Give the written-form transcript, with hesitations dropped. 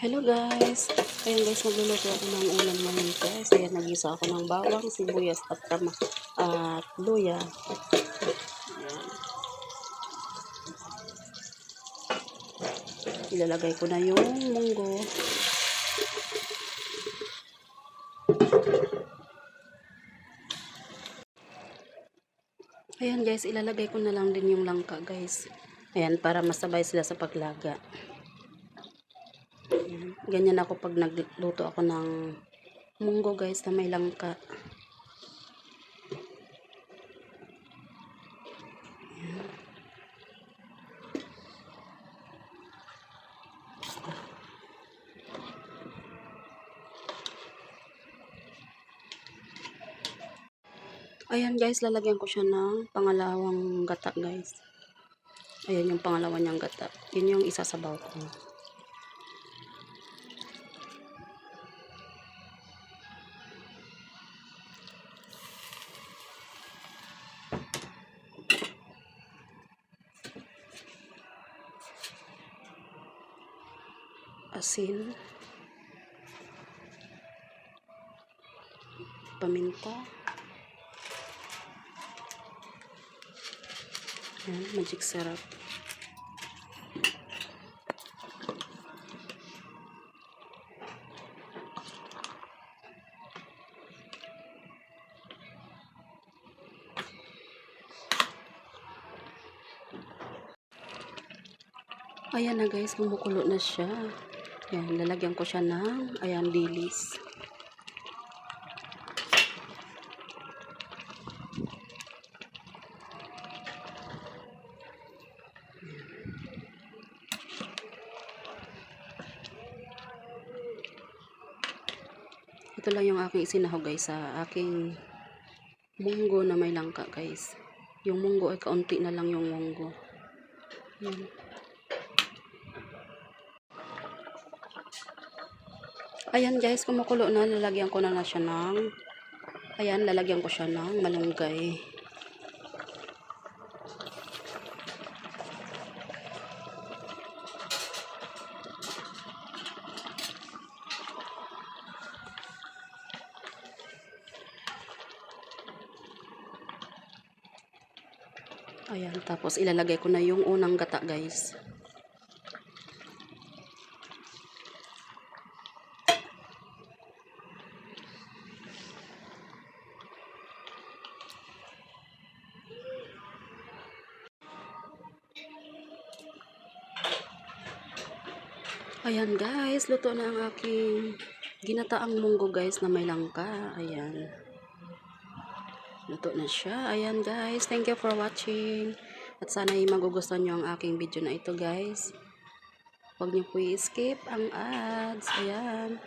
Hello guys! Ayan guys, magluluto ako ng ulam ngayon guys. Ayan, nagisa ako ng bawang, sibuyas at luya. Ayan. Ilalagay ko na yung munggo. Ayan guys, ilalagay ko na lang din yung langka guys. Ayan, para masabay sila sa paglaga. Ayan. Ganyan ako pag nagluto ako ng munggo guys na may langka. Ayan guys, lalagyan ko siya ng pangalawang gata guys. Ayan yung pangalawa niyang gata. Yun yung isasabaw ko. Asin. Paminta. Ayan, magic syrup. Ayan na guys, kumukulo na siya. Ayan, lalagyan ko siya ng dilis. Ito lang yung aking isinahog guys sa aking munggo na may langka guys. Yung munggo ay kaunti na lang yung munggo. Ayan. Ayan guys, kumukulo na. Lalagyan ko na siya ng lalagyan ko siya ng malunggay. Ayan, tapos ilalagay ko na yung unang gata guys. Ayan guys, luto na ang aking ginataang munggo guys na may langka. Ayan. Luto na siya. Ayan guys, thank you for watching. At sana ay magugustuhan nyo ang aking video na ito guys. Huwag nyo po i-skip ang ads. Ayan.